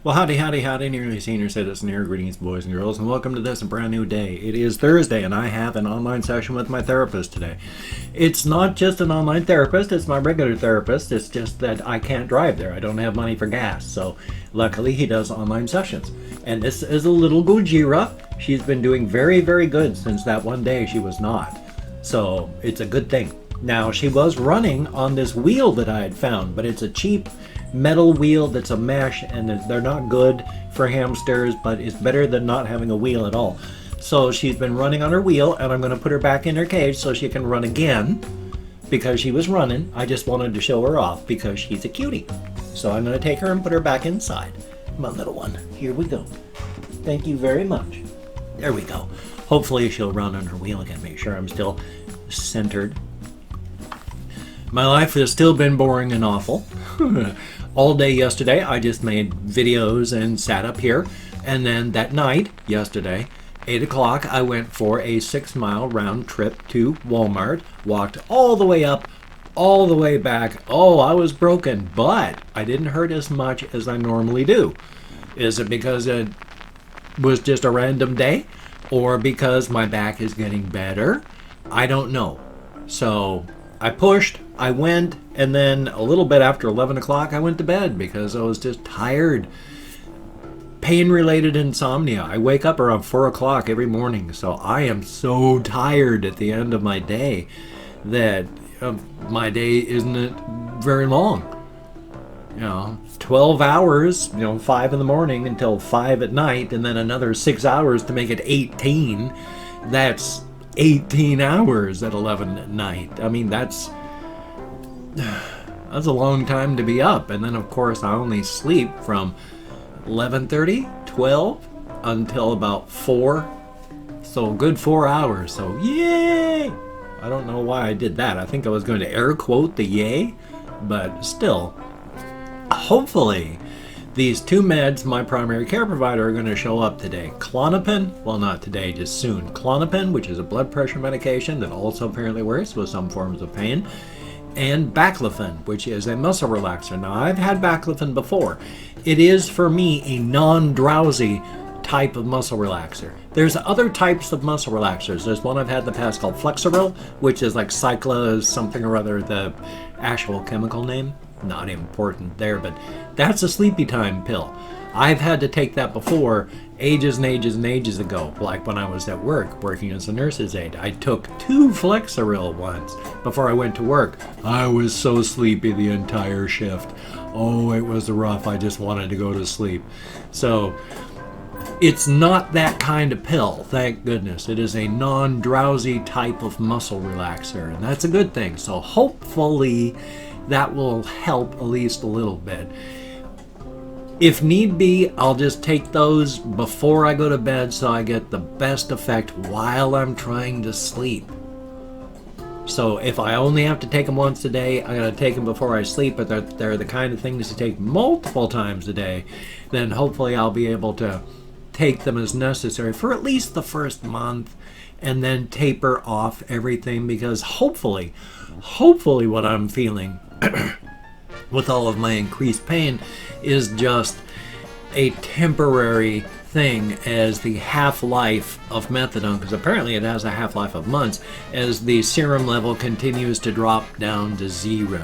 Well, howdy, howdy, howdy, nearly senior citizen here. Greetings, boys and girls, and welcome to this brand new day. It is Thursday, and I have an online session with my therapist today. It's not just an online therapist, it's my regular therapist. It's just that I can't drive there. I don't have money for gas, so luckily he does online sessions. And this is a little Gojira. She's been doing very, very good since that one day she was not. So it's a good thing. Now, she was running on this wheel that I had found, but it's a cheap metal wheel that's a mesh, and they're not good for hamsters, but it's better than not having a wheel at all. So she's been running on her wheel, and I'm going to put her back in her cage so she can run again because she was running. I just wanted to show her off because she's a cutie. So I'm going to take her and put her back inside. My little one. Here we go. Thank you very much. There we go. Hopefully she'll run on her wheel again. Make sure I'm still centered. My life has still been boring and awful. All day yesterday, I just made videos and sat up here. And then that night, yesterday, 8 o'clock, I went for a 6-mile round trip to Walmart. Walked all the way up, all the way back. Oh, I was broken, but I didn't hurt as much as I normally do. Is it because it was just a random day? Or because my back is getting better? I don't know. So I pushed, I went, and then a little bit after 11 o'clock, I went to bed because I was just tired. Pain-related insomnia. I wake up around 4 o'clock every morning, so I am so tired at the end of my day that my day isn't very long. 12 hours, 5 in the morning until 5 at night, and then another 6 hours to make it 18. That's 18 hours at 11 at night. I mean, that's a long time to be up. And then, of course, I only sleep from 11:30, 12 until about 4. So a good 4 hours. So yay! I don't know why I did that. I think I was going to air quote the yay, but still. Hopefully, these 2 meds my primary care provider are going to show up today. Klonopin, well, not today, just soon. Klonopin, which is a blood pressure medication that also apparently works with some forms of pain. And baclofen, which is a muscle relaxer. Now, I've had baclofen before. It is, for me, a non-drowsy type of muscle relaxer. There's other types of muscle relaxers. There's one I've had in the past called Flexeril, which is like Cycla something or other, the actual chemical name. Not important there, but that's a sleepy time pill. I've had to take that before, ages and ages and ages ago, like when I was at work, working as a nurse's aide. I took 2 Flexeril once before I went to work. I was so sleepy the entire shift. Oh, it was rough. I just wanted to go to sleep. So it's not that kind of pill, thank goodness. It is a non-drowsy type of muscle relaxer, and that's a good thing. So hopefully that will help at least a little bit. If need be, I'll just take those before I go to bed so I get the best effect while I'm trying to sleep. So if I only have to take them once a day, I gotta take them before I sleep, but they're the kind of things to take multiple times a day, then hopefully I'll be able to take them as necessary for at least the first month and then taper off everything, because hopefully what I'm feeling with all of my increased pain is just a temporary thing, as the half-life of methadone, because apparently it has a half-life of months, as the serum level continues to drop down to 0.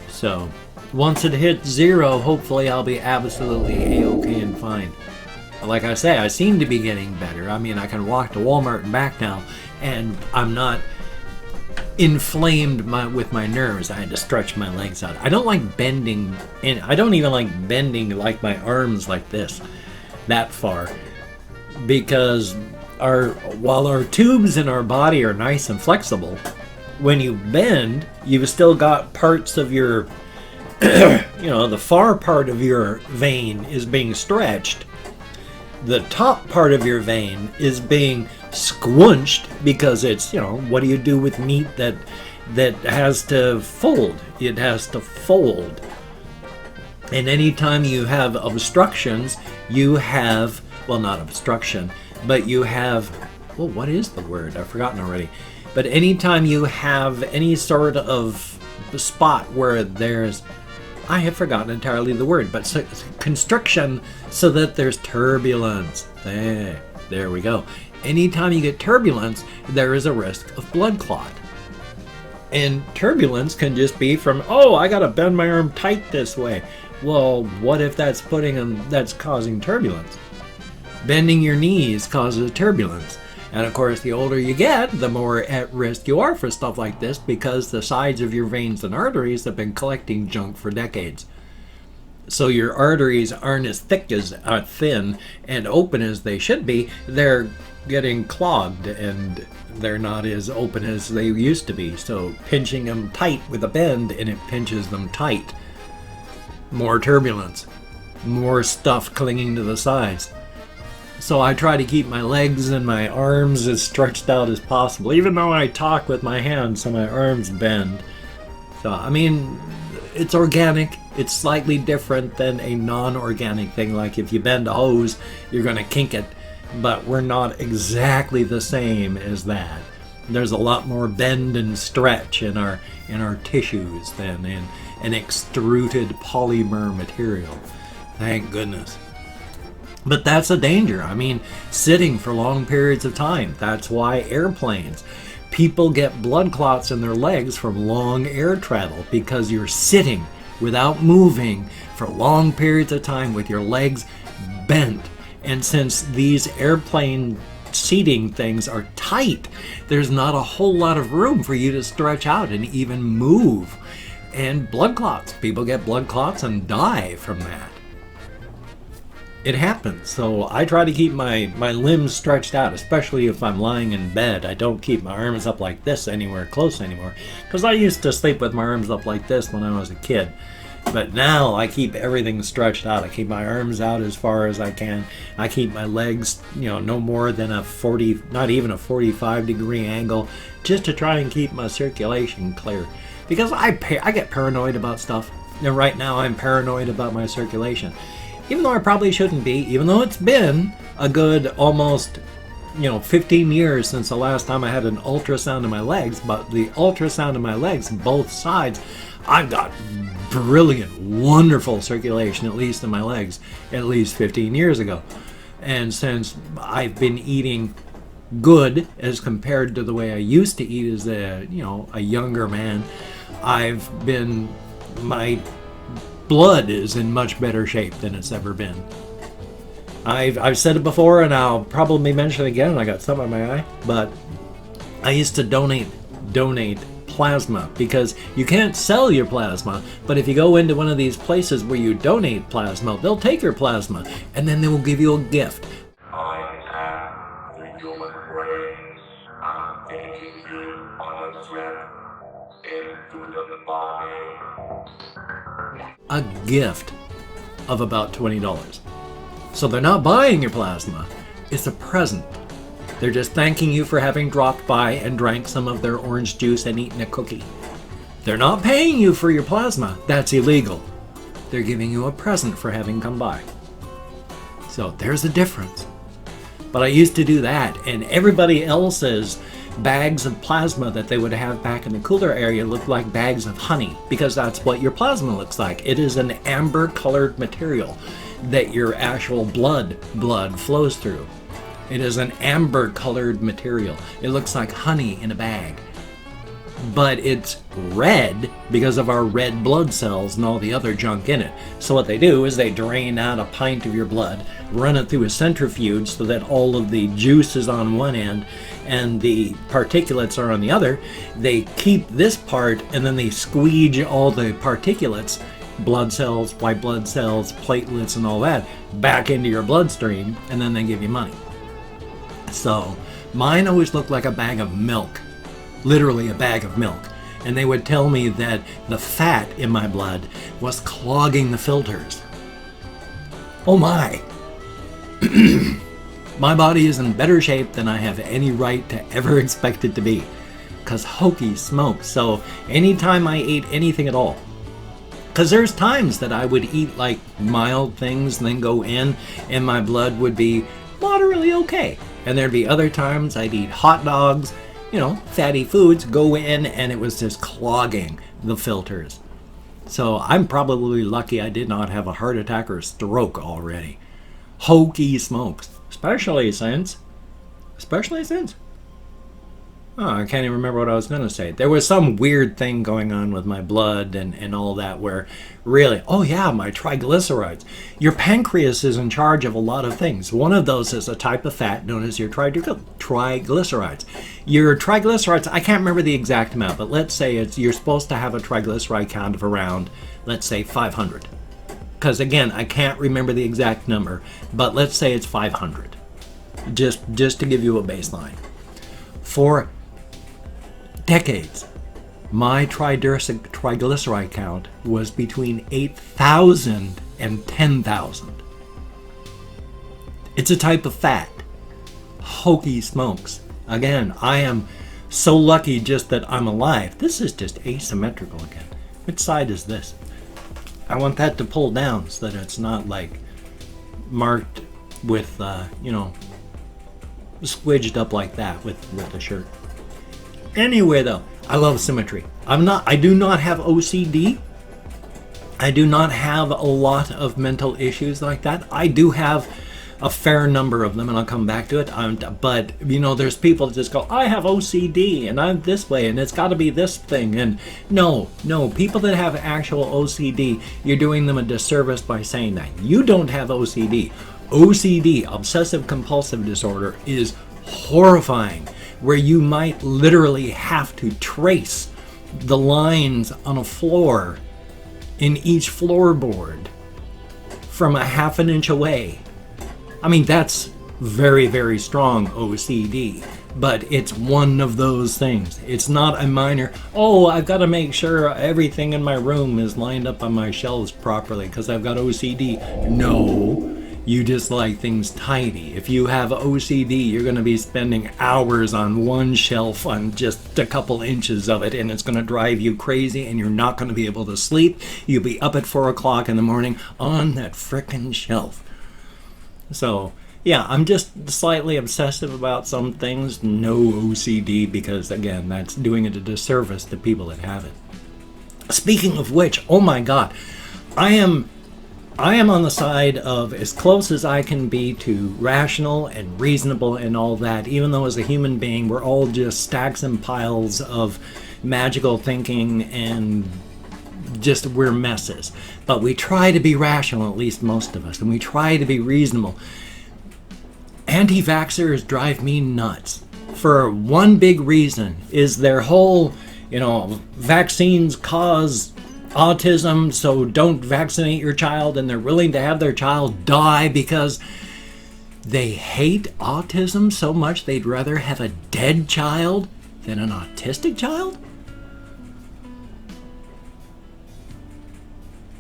So once it hits 0, hopefully I'll be absolutely a-okay and fine. Like I say, I seem to be getting better. I mean, I can walk to Walmart and back now, and I'm not inflamed with my nerves. I had to stretch my legs out. I don't like bending, and I don't even like bending like my arms like this that far, because while our tubes in our body are nice and flexible, when you bend, you've still got parts of your the far part of your vein is being stretched. The top part of your vein is being squinched because it's, what do you do with meat that has to fold? It has to fold. And anytime you have obstructions, you have, well, not obstruction, but you have, well, what is the word? I've forgotten already. But anytime you have any sort of spot where there's I have forgotten entirely the word, but constriction so that there's turbulence. There we go. Anytime you get turbulence, there is a risk of blood clot. And turbulence can just be from, oh, I gotta bend my arm tight this way. Well, what if that's causing turbulence? Bending your knees causes turbulence. And of course, the older you get, the more at risk you are for stuff like this, because the sides of your veins and arteries have been collecting junk for decades. So your arteries aren't as thin and open as they should be. They're getting clogged and they're not as open as they used to be. So pinching them tight with a bend, and it pinches them tight. More turbulence, more stuff clinging to the sides. So I try to keep my legs and my arms as stretched out as possible, even though I talk with my hands so my arms bend. So, I mean, it's organic. It's slightly different than a non-organic thing. Like if you bend a hose, you're going to kink it. But we're not exactly the same as that. There's a lot more bend and stretch in our tissues than in an extruded polymer material. Thank goodness. But that's a danger. I mean, sitting for long periods of time. That's why airplanes. People get blood clots in their legs from long air travel, because you're sitting without moving for long periods of time with your legs bent. And since these airplane seating things are tight, there's not a whole lot of room for you to stretch out and even move. And blood clots. People get blood clots and die from that. It happens. So I try to keep my limbs stretched out, especially if I'm lying in bed. I don't keep my arms up like this anywhere close anymore, because I used to sleep with my arms up like this when I was a kid. But now I keep everything stretched out. I keep my arms out as far as I can. I keep my legs, no more than not even a 45-degree angle, just to try and keep my circulation clear. Because I get paranoid about stuff. And right now I'm paranoid about my circulation. Even though I probably shouldn't be, even though it's been a good almost 15 years since the last time I had an ultrasound of my legs. But the ultrasound of my legs, both sides, I've got brilliant, wonderful circulation, at least in my legs, at least 15 years ago. And since I've been eating good as compared to the way I used to eat as a younger man, my blood is in much better shape than it's ever been. I've said it before, and I'll probably mention it again. I got some in my eye, but I used to donate plasma, because you can't sell your plasma, but if you go into one of these places where you donate plasma, they'll take your plasma and then they will give you a gift. I am the human race. I'm taking you on a trip into the body. A gift of about $20. So they're not buying your plasma, it's a present. They're just thanking you for having dropped by and drank some of their orange juice and eaten a cookie. They're not paying you for your plasma, that's illegal. They're giving you a present for having come by. So there's a difference. But I used to do that, and everybody else's bags of plasma that they would have back in the cooler area looked like bags of honey, because that's what your plasma looks like. It is an amber colored material that your actual blood flows through. It is an amber colored material. It looks like honey in a bag. But it's red because of our red blood cells and all the other junk in it. So what they do is they drain out a pint of your blood, run it through a centrifuge so that all of the juice is on one end and the particulates are on the other. They keep this part, and then they squeege all the particulates, blood cells, white blood cells, platelets, and all that, back into your bloodstream, and then they give you money. So mine always looked like a bag of milk, literally a bag of milk. And they would tell me that the fat in my blood was clogging the filters. Oh my! My body is in better shape than I have any right to ever expect it to be. Cause hokey smokes. So anytime I ate anything at all, cause there's times that I would eat like mild things and then go in and my blood would be moderately okay. And there'd be other times I'd eat hot dogs, fatty foods, go in, and it was just clogging the filters. So I'm probably lucky I did not have a heart attack or stroke already. Hokey smokes. Especially since. Oh, I can't even remember what I was going to say. There was some weird thing going on with my blood and all that where really, oh yeah, my triglycerides. Your pancreas is in charge of a lot of things. One of those is a type of fat known as your triglycerides. Your triglycerides, I can't remember the exact amount, but let's say you're supposed to have a triglyceride count of around, let's say 500. Because again, I can't remember the exact number, but let's say it's 500. Just to give you a baseline. For decades, my triglyceride count was between 8,000 and 10,000. It's a type of fat. Hokey smokes. Again, I am so lucky just that I'm alive. This is just asymmetrical again. Which side is this? I want that to pull down so that it's not like marked with, squidged up like that with the shirt. Anyway, though, I love symmetry. I do not have OCD. I do not have a lot of mental issues like that. I do have a fair number of them, and I'll come back to it. But, there's people that just go, I have OCD, and I'm this way, and it's got to be this thing. And no, people that have actual OCD, you're doing them a disservice by saying that. You don't have OCD. OCD, obsessive compulsive disorder, is horrifying, where you might literally have to trace the lines on a floor in each floorboard from a half an inch away. I mean, that's very, very strong OCD, but it's one of those things. It's not a minor, I've got to make sure everything in my room is lined up on my shelves properly because I've got OCD. No. You just like things tidy. If you have OCD, you're going to be spending hours on one shelf on just a couple inches of it, and it's going to drive you crazy, and you're not going to be able to sleep. You'll be up at 4 o'clock in the morning on that frickin' shelf. So, yeah, I'm just slightly obsessive about some things. No OCD, because, again, that's doing it a disservice to people that have it. Speaking of which, oh my God, I am on the side of as close as I can be to rational and reasonable and all that, even though as a human being, we're all just stacks and piles of magical thinking and just we're messes. But we try to be rational, at least most of us, and we try to be reasonable. Anti-vaxxers drive me nuts for one big reason, is their whole, vaccines cause autism, so don't vaccinate your child, and they're willing to have their child die because they hate autism so much they'd rather have a dead child than an autistic child?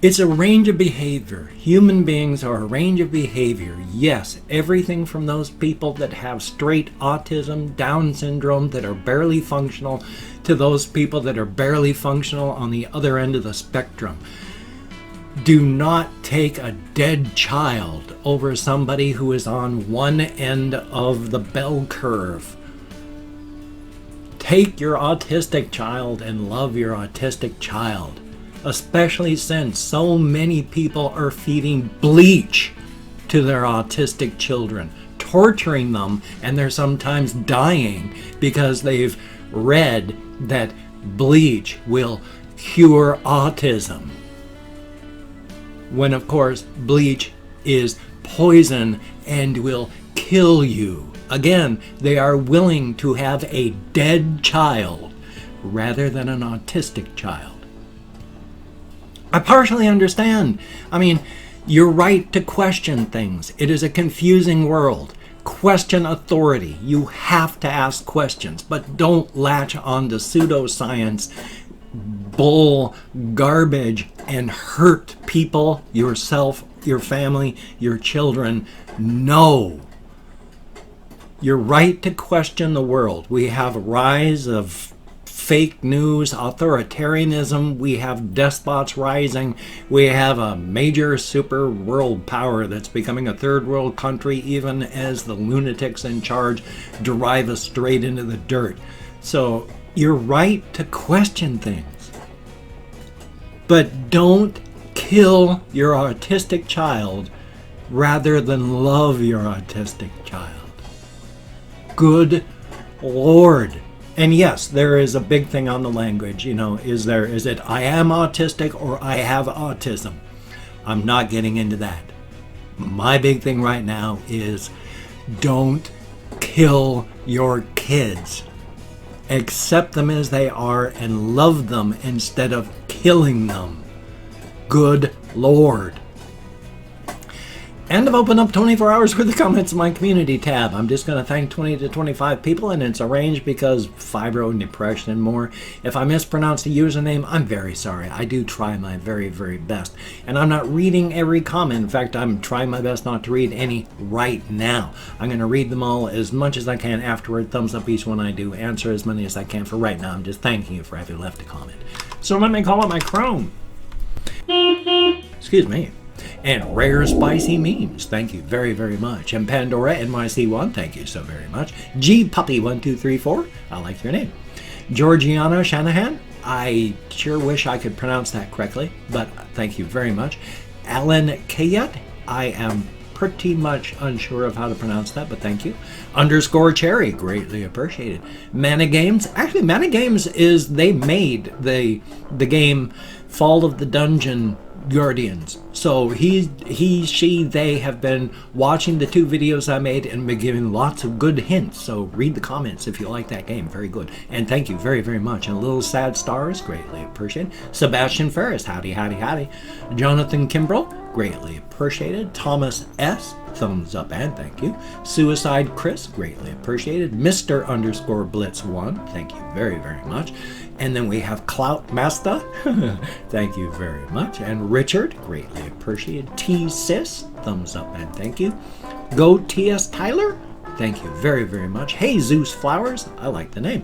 It's a range of behavior. Human beings are a range of behavior. Yes, everything from those people that have straight autism, Down syndrome, that are barely functional, to those people that are barely functional on the other end of the spectrum. Do not take a dead child over somebody who is on one end of the bell curve. Take your autistic child and love your autistic child. Especially since so many people are feeding bleach to their autistic children, torturing them, and they're sometimes dying because they've read that bleach will cure autism. When, of course, bleach is poison and will kill you. Again, they are willing to have a dead child rather than an autistic child. I partially understand. I mean, you're right to question things. It is a confusing world. Question authority. You have to ask questions, but don't latch on to pseudoscience, bull, garbage, and hurt people, yourself, your family, your children. No. You're right to question the world. We have a rise of fake news, authoritarianism, we have despots rising, we have a major super world power that's becoming a third world country even as the lunatics in charge drive us straight into the dirt. So you're right to question things. But don't kill your autistic child rather than love your autistic child. Good Lord. And yes, there is a big thing on the language, is it I am autistic or I have autism? I'm not getting into that. My big thing right now is don't kill your kids. Accept them as they are and love them instead of killing them. Good Lord. And I've opened up 24 hours worth of comments in my community tab. I'm just going to thank 20 to 25 people, and it's arranged because fibro and depression and more. If I mispronounce the username, I'm very sorry. I do try my very, very best. And I'm not reading every comment. In fact, I'm trying my best not to read any right now. I'm going to read them all as much as I can afterward. Thumbs up each one I do. Answer as many as I can for right now. I'm just thanking you for having left a comment. So let me call up my Chrome. Excuse me. And Rare Spicy Memes, thank you very, very much. And Pandora NYC1, thank you so very much. G Puppy1234, I like your name. Georgiana Shanahan, I sure wish I could pronounce that correctly, but thank you very much. Alan Kayat, I am pretty much unsure of how to pronounce that, but thank you. Underscore Cherry, greatly appreciated. Mana Games, actually Mana Games is, they made the game Fall of the Dungeon Guardians. So they have been watching the 2 videos I made and been giving lots of good hints. So read the comments if you like that game. Very good. And thank you very, very much. And Little Sad Stars, greatly appreciated. Sebastian Ferris, howdy, howdy, howdy. Jonathan Kimbrell, greatly appreciated. Thomas S., thumbs up and thank you. Suicide Chris, greatly appreciated. Mr. underscore Blitz 1, thank you very, very much. And then we have Clout Master, thank you very much. And Richard, greatly appreciated. T Sis, thumbs up and thank you. Go TS Tyler, thank you very, very much. Hey Zeus Flowers, I like the name.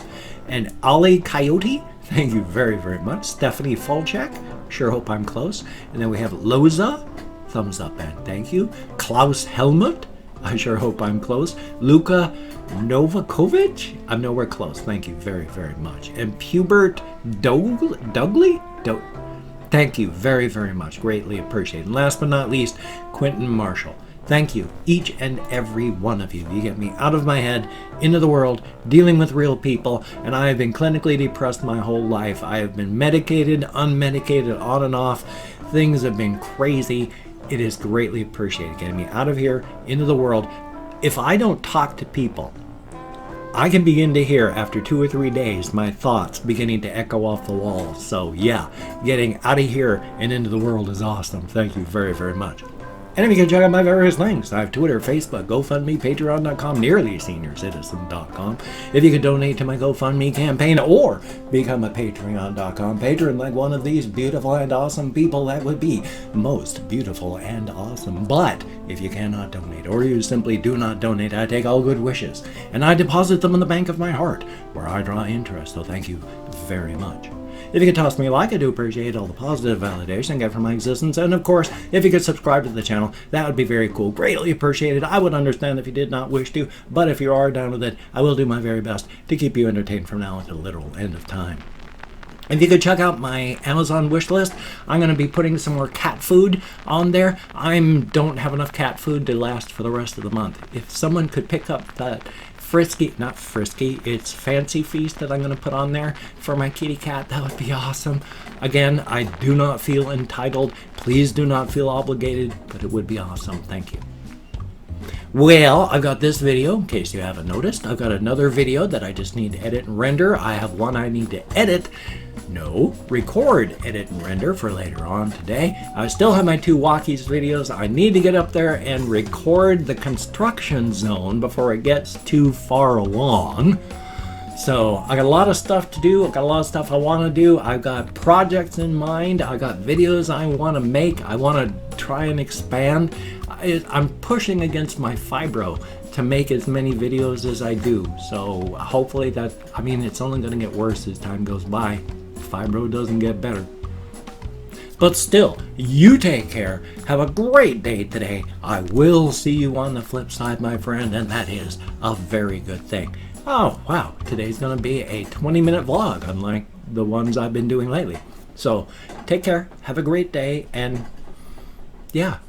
And Ali Coyote, thank you very, very much. Stephanie Fulchek, sure hope I'm close. And then we have Loza, thumbs up and thank you. Klaus Helmut, I sure hope I'm close. Luka Novakovic, I'm nowhere close. Thank you very, very much. And Pubert Dougley? Thank you very, very much. Greatly appreciated. And last but not least, Quentin Marshall. Thank you, each and every one of you. You get me out of my head, into the world, dealing with real people, and I have been clinically depressed my whole life. I have been medicated, unmedicated, on and off. Things have been crazy. It is greatly appreciated getting me out of here, into the world. If I don't talk to people, I can begin to hear after 2 or 3 days my thoughts beginning to echo off the walls. So yeah, getting out of here and into the world is awesome. Thank you very, very much. And if you can check out my various links, I have Twitter, Facebook, GoFundMe, Patreon.com, NearlySeniorCitizen.com. If you could donate to my GoFundMe campaign or become a Patreon.com patron like one of these beautiful and awesome people, that would be most beautiful and awesome. But if you cannot donate or you simply do not donate, I take all good wishes and I deposit them in the bank of my heart where I draw interest. So thank you very much. If you could toss me a like, I do appreciate all the positive validation I get from my existence. And of course, if you could subscribe to the channel, that would be very cool. Greatly appreciated. I would understand if you did not wish to, but if you are down with it, I will do my very best to keep you entertained from now until the literal end of time. If you could check out my Amazon wish list, I'm going to be putting some more cat food on there. I don't have enough cat food to last for the rest of the month. If someone could pick up that it's Fancy Feast that I'm going to put on there for my kitty cat, that would be awesome. Again, I do not feel entitled. Please do not feel obligated, but it would be awesome. Thank you. Well, I've got this video, in case you haven't noticed. I've got another video that I just need to edit and render. I have one I need to record, edit, and render for later on today. I still have my 2 walkies videos. I need to get up there and record the construction zone before it gets too far along. So I got a lot of stuff to do. I got a lot of stuff I want to do. I've got projects in mind. I got videos I want to make. I want to try and expand. I'm pushing against my fibro to make as many videos as I do. So hopefully it's only going to get worse as time goes by. Fibro doesn't get better. But still, you take care. Have a great day today. I will see you on the flip side, my friend, and that is a very good thing. Oh, wow. Today's going to be a 20-minute vlog, unlike the ones I've been doing lately. So take care, have a great day, and yeah,